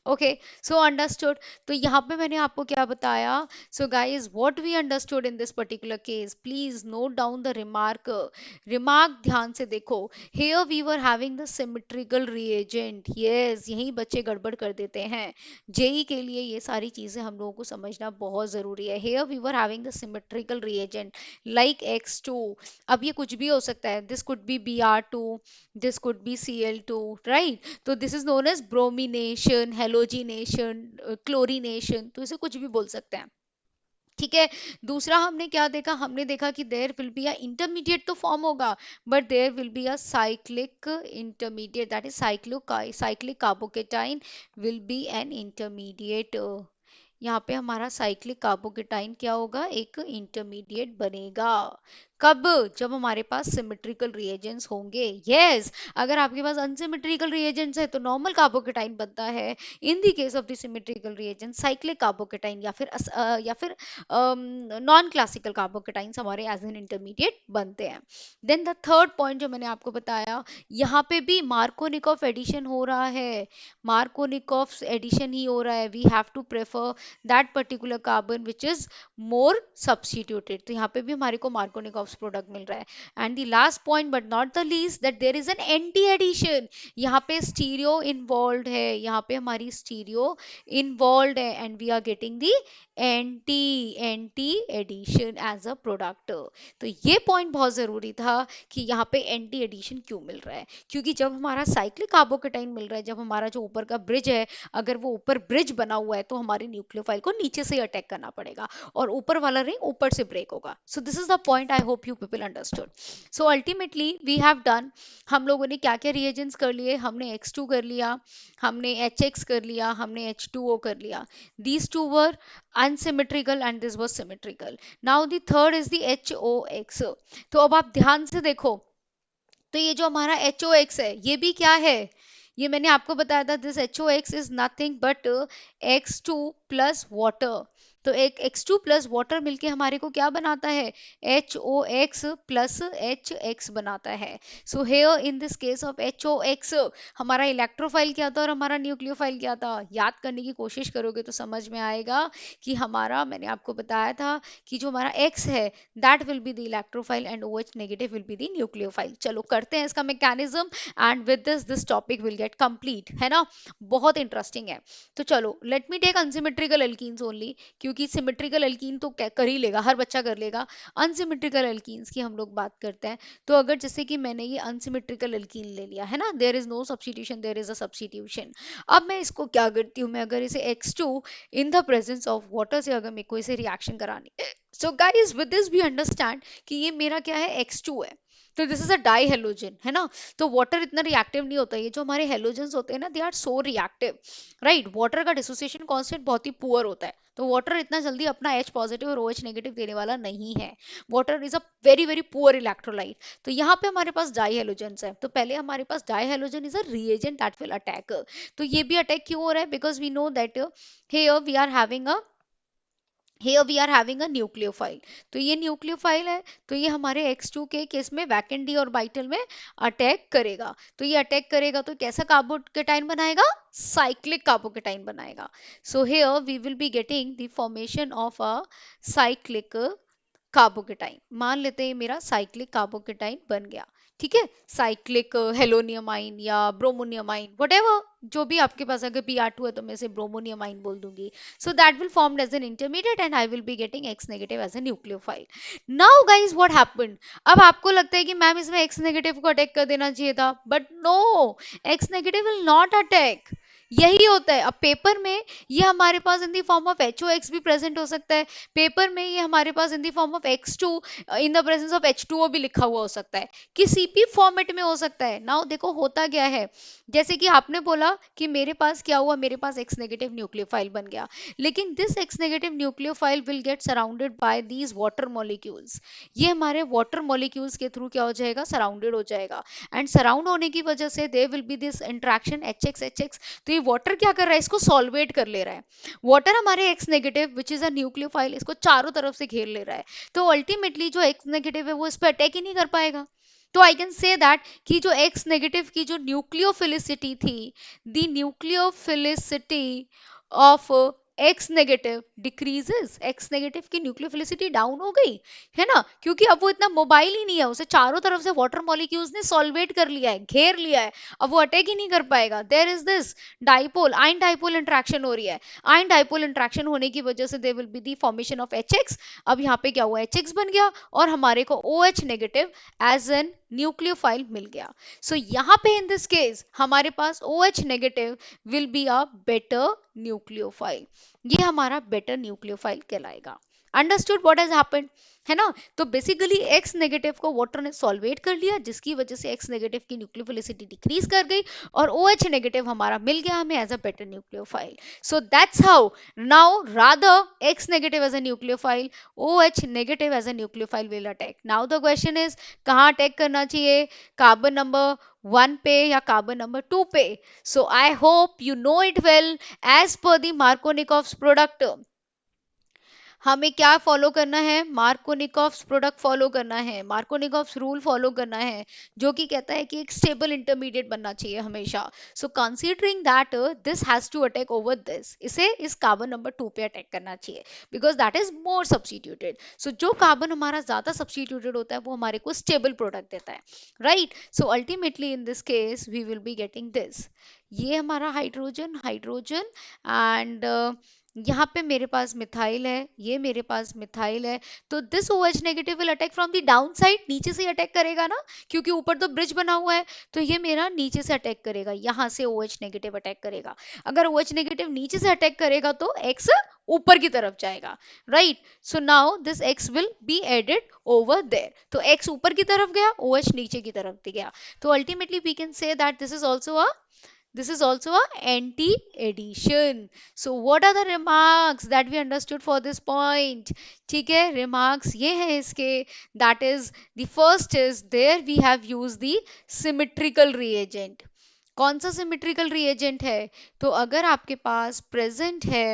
Okay, so understood. तो यहाँ पे मैंने आपको क्या बताया, so guys what we we understood in this particular case? Please note down the remark. Remark ध्यान से देखो. Here we were having the symmetrical reagent. Yes, यही बच्चे गड़बड़ कर देते हैं. जेई के लिए ये सारी चीजें हम लोगों को समझना बहुत जरूरी है. Here we were having the symmetrical reagent like X2. अब ये कुछ भी हो सकता है. This could be Br2, this could be Cl2, right? तो this is known as bromination, halogenation, chlorination. तो इसे कुछ भी बोल सकते हैं. ठीक है. दूसरा हमने क्या देखा? हमने देखा कि there will be a intermediate तो फॉर्म होगा, but there will be a cyclic intermediate, that is cyclic carbocation will be an intermediate. यहाँ पे हमारा साइक्लिक कार्बोकेटाइन क्या होगा? एक इंटरमीडिएट बनेगा. कब? जब हमारे पास सिमेट्रिकल रिएजेंट्स होंगे. यस, अगर आपके पास अनसिमेट्रिकल रिएजेंट्स है तो नॉर्मल कार्बोकेटाइन बनता है. इन the case of the symmetrical reagent cyclic carbocation या फिर नॉन क्लासिकल कार्बोकेटाइंस हमारे एज एन इंटरमीडिएट बनते हैं. देन द थर्ड पॉइंट जो मैंने आपको बताया, यहाँ पे भी मार्कोनिकॉफ एडिशन हो रहा है. मार्कोनिकॉफ एडिशन ही हो रहा है. We have to prefer that particular carbon which is more substituted. तो यहाँ पे भी हमारे को मार्कोनिकॉफ प्रोडक्ट मिल रहा है. And the last point but not the least, that there is an anti addition. यहाँ पे स्टीरियो इन्वॉल्व है. यहाँ पे हमारी स्टीरियो इन्वॉल्व है and we are getting the anti addition as a product. तो ये पॉइंट बहुत जरूरी था कि यहाँ पे एंटी एडिशन क्यों मिल रहा है. क्योंकि जब हमारा साइक्लिक कार्बोकेटाइन मिल रहा है, जब हमारा जो ऊपर का ब्रिज है, अगर वो ऊपर ब्रिज बना हुआ है तो हमारे न्यूक्लियोफाइल को नीचे से अटैक करना पड़ेगा और ऊपर वाला रिंग ऊपर से ब्रेक होगा. So this is the point. I hope you people understood. So ultimately we have done. हम लोगों ने क्या क्या रिएजेंट्स कर लिए? हमने X2 कर लिया, हमने HX कर लिया, हमने H2O कर लिया. These two were unsymmetrical and this was symmetrical. Now the third is the HOX. तो अब आप ध्यान से देखो, तो ये जो हमारा HOX है ये भी क्या है? ये मैंने आपको बताया था. This HOX is nothing but X2 plus water. तो एक X2 प्लस वाटर मिलके हमारे को क्या बनाता है? HOX प्लस HX बनाता है. So here in this case of HOX हमारा इलेक्ट्रोफाइल क्या था और हमारा न्यूक्लियोफाइल क्या था? याद करने की कोशिश करोगे तो समझ में आएगा कि हमारा, मैंने आपको बताया था कि जो हमारा X है that will be the electrophile and OH negative will be the nucleophile. चलो करते हैं इसका mechanism and with this topic will get complete, है ना. बहुत इंटरेस्टिंग है. तो चलो let me take unsymmetrical alkenes only, क्योंकि सिमेट्रिकल एल्कीन तो कर ही लेगा, हर बच्चा कर लेगा. अनसिमेट्रिकल एल्कीन्स की हम लोग बात करते हैं. तो अगर जैसे कि मैंने ये अनसिमेट्रिकल एल्कीन ले लिया है ना, there is no substitution, there is a substitution. अब मैं इसको क्या करती हूँ? मैं अगर इसे X2 in the presence of water से अगर मेरे को इसे रिएक्शन करानी है, so guys with this we understand कि ये मेरा क्या है? X2 है. तो this is a dihalogen, है ना. तो वाटर इतना रिएक्टिव नहीं होता. ये जो हमारे हेलोजन्स होते हैं ना, they are so reactive, right. Water का डिसोसिएशन कांस्टेंट बहुत ही पुअर होता है. तो वाटर इतना जल्दी अपना H पॉजिटिव और OH नेगेटिव देने वाला नहीं है. Water is a very very poor electrolyte. तो यहाँ पे हमारे पास डाई हेलोजन्स है. तो पहले हमारे पास dihalogen is a reagent that will attack. तो ये भी अटैक क्यों हो रहा है? Because we know that here we are having a here we are having a nucleophile. तो ये न्यूक्लियोफाइल है, तो ये हमारे X2 के केस में वैकेंट डी ऑर्बिटल में अटैक करेगा. तो ये अटैक करेगा तो कैसा कार्बोकेटाइन बनाएगा? साइक्लिक कार्बोकेटाइन बनाएगा. So here we will be getting the formation of a cyclic carbocation. मान लेते हैं मेरा साइक्लिक कार्बोकेटाइन बन गया. ठीक है. साइक्लिक हेलोनियमाइन या ब्रोमोनियमाइन, व्हाटएवर जो भी आपके पास, अगर Br2 है तो मैं इसे ब्रोमोनियमाइन बोल दूंगी. So that will form as an intermediate and I will be getting X negative as a nucleophile. Now guys what happened? अब आपको लगता है कि मैम इसमें X नेगेटिव को अटैक कर देना चाहिए था, but no, X negative will not attack. यही होता है. अब पेपर में ये हमारे पास in the form of HOX भी प्रेजेंट हो सकता है. पेपर में ये हमारे पास in the form of X2 in the presence of H2O भी लिखा हुआ हो सकता है. किसी भी फॉर्मेट में हो सकता है. नाउ देखो होता क्या है, जैसे कि आपने बोला कि मेरे पास क्या हुआ, मेरे पास X नेगेटिव न्यूक्लियोफाइल बन गया, लेकिन this X negative nucleophile will get surrounded by these water molecules. ये हमारे वाटर मॉलिक्यूल्स के थ्रू क्या हो जाएगा? सराउंडेड हो जाएगा. एंड सराउंड होने की वजह से there will be this interaction HX. तो ये वाटर क्या कर रहा है? इसको सॉल्वेट कर ले रहा है. वाटर हमारे X negative which is a nucleophile इसको चारों तरफ से घेर ले रहा है. तो अल्टीमेटली जो X नेगेटिव है वो इस पर अटैक ही नहीं कर पाएगा. तो आई कैन से दैट कि जो X नेगेटिव की जो न्यूक्लियोफिलिसिटी थी, the nucleophilicity of x negative decreases, x negative की न्यूक्लियोफिलिसिटी डाउन हो गई, है ना, क्योंकि अब वो इतना मोबाइल ही नहीं है, उसे चारों तरफ से वाटर मॉलिक्यूल्स ने सॉल्वेट कर लिया है, घेर लिया है, अब वो अटैक ही नहीं कर पाएगा। There is this dipole, ion dipole interaction हो रही है, आयन डाइपोल इंट्रैक्शन होने की वजह से there will be the formation of H. अब यहाँ पे क्या हुआ, एच बन गया और हमारे को O H negative as an nucleophile मिल गया। सो यहाँ पे इन दिस केस हमारे पास O H negative will be a better nucleophile, ये हमारा बेटर न्यूक्लियोफाइल कहलाएगा। अंडरस्टूड व्हाट हैज हैपेंड, है ना। तो बेसिकली एक्स नेगेटिव को वाटर ने सॉल्वेट कर लिया, जिसकी वजह से एक्स नेगेटिव की न्यूक्लियोफिलिसिटी डिक्रीज कर गई और ओ एच नेगेटिव हमारा मिल गया हमें as a better nucleophile. So that's how now rather X negative as a nucleophile, O H negative as a nucleophile will attack. Now the question is कहाँ attack करना चाहिए, कार्बन नंबर 1 पे या carbon number 2 पे। So I hope you know it well, as per the Markovnikov's product हमें क्या follow करना है, मार्कोनिकॉव्स प्रोडक्ट फॉलो करना है, मार्कोनिकॉव्स रूल फॉलो करना है, जो कि कहता है कि एक स्टेबल इंटरमीडिएट बनना चाहिए हमेशा। So considering that this has to attack over this, इसे इस कार्बन नंबर 2 पे अटैक करना चाहिए, because that is more substituted. So जो कार्बन हमारा ज्यादा सब्स्टिट्यूटेड होता है वो हमारे को स्टेबल प्रोडक्ट देता है, right. So ultimately in this case we will be getting this, ये हमारा हाइड्रोजन हाइड्रोजन एंड यहाँ पे मेरे पास मिथाइल है, ये मेरे पास मिथाइल है। तो this OH negative will attack from the down side, नीचे से अटैक करेगा ना, क्योंकि ऊपर तो ब्रिज बना हुआ है, तो ये मेरा नीचे से अटैक करेगा, यहाँ से OH नेगेटिव अटैक करेगा। अगर OH नेगेटिव नीचे से अटैक करेगा तो X ऊपर की तरफ जाएगा, right. So now this X will be added over there, तो X ऊपर की तरफ गया, OH नीचे की तरफ गया। तो ultimately we can say that this is also a, this is also a anti-addition. So what are the remarks that we understood for this point? ठीक है, remarks ये है इसके, that is the first is there we have used the symmetrical reagent. कौन सा symmetrical reagent है, तो अगर आपके पास present है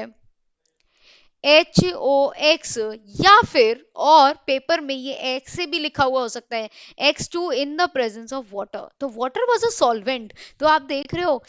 HOX, या फिर और पेपर में ये X से भी लिखा हुआ हो सकता है X2 in the presence of water, तो water was a solvent। तो आप देख रहे हो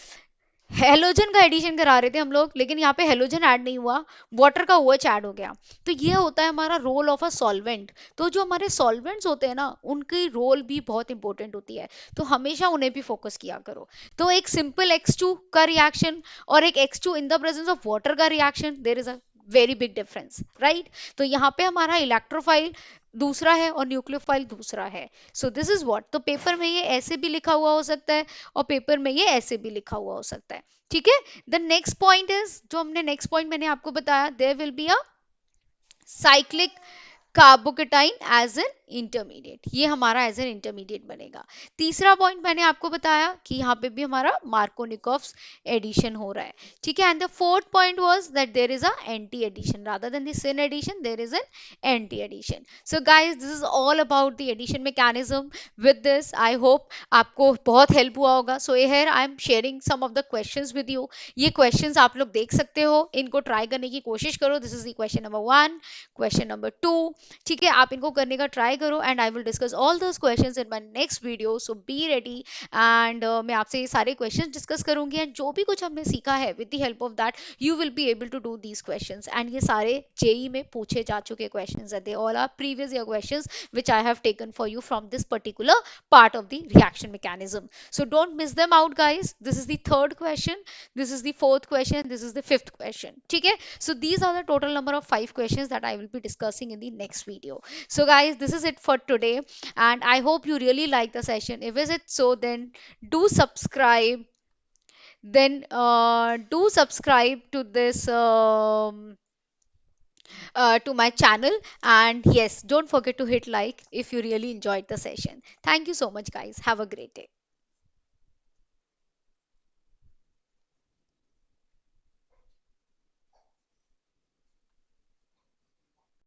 हेलोजन का एडिशन करा रहे थे हम लोग, लेकिन यहाँ पे हेलोजन ऐड नहीं हुआ, वाटर का OH ऐड हो गया। तो ये होता है हमारा रोल ऑफ अ सॉल्वेंट। तो जो हमारे सॉल्वेंट्स होते हैं ना, उनकी रोल भी बहुत इंपॉर्टेंट होती है, तो हमेशा उन्हें भी फोकस किया करो। तो एक सिंपल X2 का रिएक्शन और एक X2 in the presence of water का reaction, there is a very big difference, right. तो यहाँ पे हमारा इलेक्ट्रोफाइल दूसरा है और न्यूक्लियोफाइल दूसरा है। सो दिस इज व्हाट, तो पेपर में ये ऐसे भी लिखा हुआ हो सकता है और पेपर में ये ऐसे भी लिखा हुआ हो सकता है, ठीक है। द नेक्स्ट पॉइंट इज, जो हमने नेक्स्ट पॉइंट मैंने आपको बताया, there will be a cyclic carbocation as an intermediate, ये हमारा एज एन इंटरमीडिएट बनेगा। तीसरा पॉइंट मैंने आपको बताया कि यहाँ पे भी हमारा मार्कोनिकॉव्स एडिशन हो रहा है, ठीक है। And the fourth point was that there is an anti addition, rather than the syn addition there is an anti addition. So guys this is all about the addition mechanism. With this I hope आपको बहुत help हुआ होगा। So here I am sharing some of the questions with you, ये questions आप लोग देख सकते हो, इनको ट्राई करने की कोशिश करो। This is the question number 1, question number 2, ठीक है, आप इनको करने का ट्राई करो and I will discuss all those questions in my next video. So be ready and मैं आपसे ये सारे क्वेश्चंस डिस्कस करूंगी एंड जो भी कुछ हमने सीखा है with the help of that you will be able to do these questions. And ये सारे जेई में पूछे जा चुके क्वेश्चंस है, they all are previous year questions which I have taken for you from this particular part of the reaction mechanism. So don't miss them out guys. This is the third question, this is the fourth question, this is the fifth question, ठीक है। So these are the total number of 5 questions that I will be discussing in the next video. So guys, this is it for today and I hope you really like the session. If is it so, then do subscribe, then do subscribe to this to my channel, and yes, don't forget to hit like if you really enjoyed the session. Thank you so much guys, have a great day.